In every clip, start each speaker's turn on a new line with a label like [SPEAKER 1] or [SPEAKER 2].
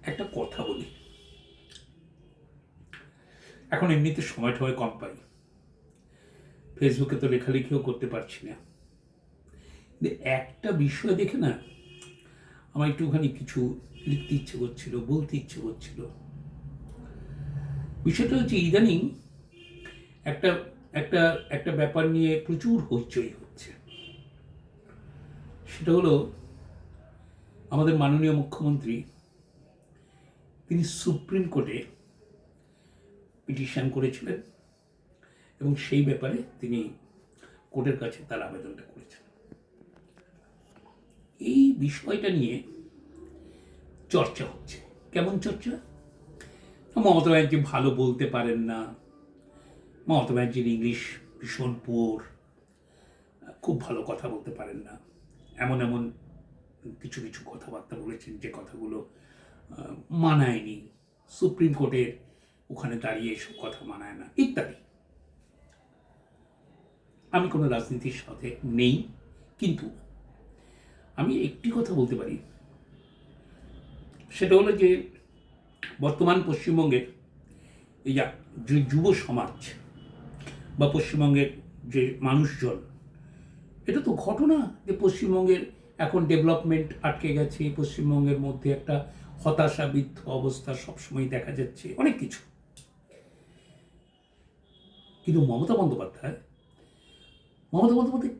[SPEAKER 1] একটা কথা বলি, এখন এমনিতে সময়টা হয় কম পাই, ফেসবুকে তো লেখালেখিও করতে পারছি না। একটা বিষয় দেখে না আমার একটুখানি কিছু লিখতে ইচ্ছে করছিল, বলতে ইচ্ছে করছিল। বিষয়টা হচ্ছে ইদানিং একটা একটা একটা ব্যাপার নিয়ে প্রচুর হইচই হচ্ছে। সেটা হলো আমাদের মাননীয় মুখ্যমন্ত্রী তিনি সুপ্রিম কোর্টে পিটিশন করেছিলেন এবং সেই ব্যাপারে তিনি কোর্টের কাছে তার আবেদনটা করেছেন। এই বিষয়টা নিয়ে চর্চা হচ্ছে। কেমন চর্চা? মমতা ব্যানার্জি ভালো বলতে পারেন না, মমতা ব্যানার্জির ইংলিশ ভীষণ পুয়োর, খুব ভালো কথা বলতে পারেন না, এমন এমন কিছু কিছু কথাবার্তা বলেছেন যে কথাগুলো মানায়নি, সুপ্রিম কোর্টের ওখানে দাঁড়িয়ে এসব কথা মানায় না ইত্যাদি। আমি কোনো রাজনীতির সাথে নেই, কিন্তু আমি একটি কথা বলতে পারি, সেটা হলো যে বর্তমান পশ্চিমবঙ্গের এই যে যুব সমাজ বা পশ্চিমবঙ্গের যে মানুষজন, এটা তো ঘটনা যে পশ্চিমবঙ্গের এখন ডেভেলপমেন্ট আটকে গেছে, পশ্চিমবঙ্গের মধ্যে একটা হতাশাবিদ্ধ অবস্থা সবসময় দেখা যাচ্ছে, অনেক কিছু। কিন্তু মমতা বন্দ্যোপাধ্যায়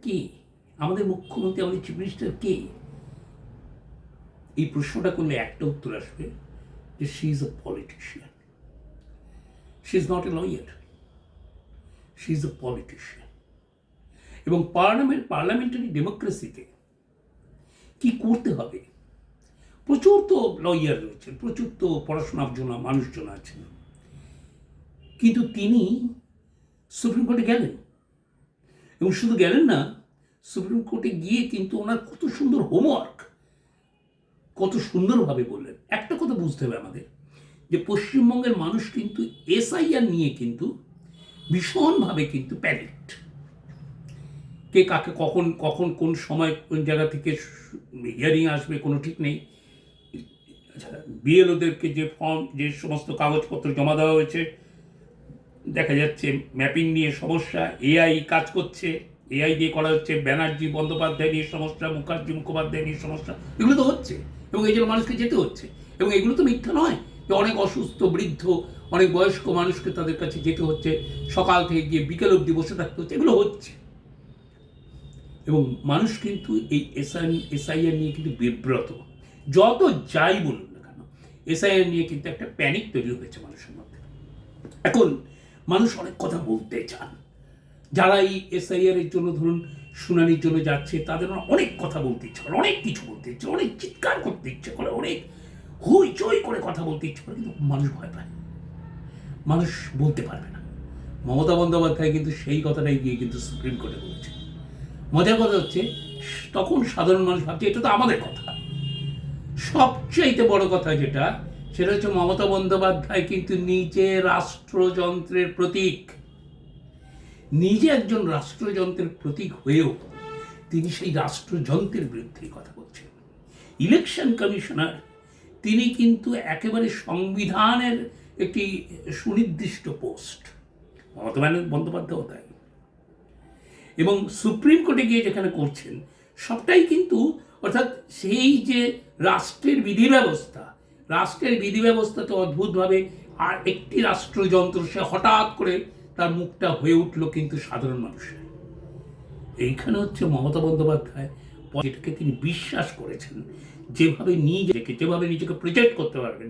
[SPEAKER 1] কে? আমাদের মুখ্যমন্ত্রী, আমাদের চিফ মিনিস্টার কে? এই প্রশ্নটা করলে একটা উত্তর আসবে যে she is a politician, she is not a lawyer, she is a politician. এবং পার্লামেন্টারি ডেমোক্রেসিতে কি করতে হবে? প্রচুর তো লয়ার রয়েছেন, প্রচুর তো পড়াশোনার জন্য মানুষজন আছেন, কিন্তু তিনি সুপ্রিম কোর্টে গেলেন এবং শুধু গেলেন না, সুপ্রিম কোর্টে গিয়ে কিন্তু ওনার কত সুন্দর হোমওয়ার্ক, কত সুন্দরভাবে বললেন। একটা কথা বুঝতে হবে আমাদের, যে পশ্চিমবঙ্গের মানুষ কিন্তু এসআইআর নিয়ে কিন্তু ভীষণভাবে কিন্তু প্যানিকড। কে কাকে কখন কখন কোন সময় কোন জায়গা থেকে হিয়ারিং আসবে কোনো ঠিক নেই। বিএলওদেরকে যে ফর্ম, যে সমস্ত কাগজপত্র জমা দেওয়া হয়েছে, দেখা যাচ্ছে ম্যাপিং নিয়ে সমস্যা, এআই কাজ করছে, এআই দিয়ে করা হচ্ছে, ব্যানার্জি বন্দ্যোপাধ্যায় নিয়ে সমস্যা, মুখার্জি মুখোপাধ্যায় নিয়ে সমস্যা, এগুলো তো হচ্ছে এবং এই জন্য মানুষকে যেতে হচ্ছে। এবং এগুলো তো মিথ্যা নয় যে অনেক অসুস্থ বৃদ্ধ, অনেক বয়স্ক মানুষকে তাদের কাছে যেতে হচ্ছে, সকাল থেকে গিয়ে বিকেল অবধি বসে থাকতে হচ্ছে, এগুলো হচ্ছে। এবং মানুষ কিন্তু এই এসআইআর নিয়ে কিন্তু বিব্রত, যত যাই বলুন না কেন, এসআইআর নিয়ে কিন্তু একটা প্যানিক তৈরি হয়েছে মানুষের মধ্যে। এখন মানুষ অনেক কথা বলতে চান, যারা এই এসআইআর এর জন্য ধরুন শুনানির জন্য যাচ্ছে, তাদের অনেক কথা বলতে ইচ্ছে করে, অনেক কিছু বলতে ইচ্ছে, অনেক চিৎকার করতে ইচ্ছে করে, অনেক হইচই করে কথা বলতে ইচ্ছে করে, কিন্তু মানুষ ভয় পায়, মানুষ বলতে পারবে না। মমতা বন্দ্যোপাধ্যায় কিন্তু সেই কথাটাই গিয়ে কিন্তু সুপ্রিম কোর্টে বলেছে। মজার কথা হচ্ছে, তখন সাধারণ মানুষ ভাবছে এটা তো আমাদের কথা। সবচাইতে বড় কথা যেটা, সেটা হচ্ছে মমতা বন্দ্যোপাধ্যায় কিন্তু নিজে রাষ্ট্রযন্ত্রের প্রতীক, নিজে একজন রাষ্ট্রযন্ত্রের প্রতীক হয়েও তিনি সেই রাষ্ট্রযন্ত্রের বিরুদ্ধে কথা বলছেন। ইলেকশন কমিশনার তিনি কিন্তু একেবারে সংবিধানের একটি সুনির্দিষ্ট পোস্ট, মমতা বন্দ্যোপাধ্যায় তাই। এবং সুপ্রিম কোর্টে গিয়ে যেখানে করছেন সবটাই কিন্তু, অর্থাৎ সেই যে রাষ্ট্রের বিধি ব্যবস্থা তো অদ্ভুতভাবে আর একটি রাষ্ট্রযন্ত্র, সে হঠাৎ করে তার মুখটা হয়ে উঠল কিন্তু সাধারণ মানুষের। এইখানে হচ্ছে মমতা বন্দ্যোপাধ্যায় যেটাকে তিনি বিশ্বাস করেছেন, যেভাবে নিজেকে প্রজেক্ট করতে পারবেন,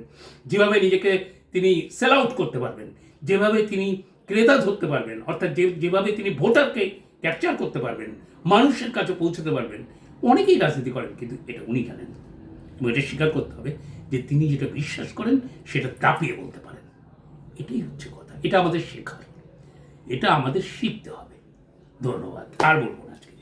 [SPEAKER 1] যেভাবে নিজেকে তিনি সেল আউট করতে পারবেন, যেভাবে তিনি ক্রেতা ধরতে পারবেন, অর্থাৎ যেভাবে তিনি ভোটারকে ক্যাপচার করতে পারবেন, মানুষের কাছে পৌঁছতে পারবেন। অনেকেই রাজনীতি করেন, কিন্তু এটা উনি জানেন এবং এটা স্বীকার করতে হবে যে তিনি যেটা বিশ্বাস করেন সেটা দাপিয়ে বলতে পারেন। এটাই হচ্ছে কথা, এটা আমাদের শেখার, এটা আমাদের শিখতে হবে। ধন্যবাদ, আর বলবো না আজকে।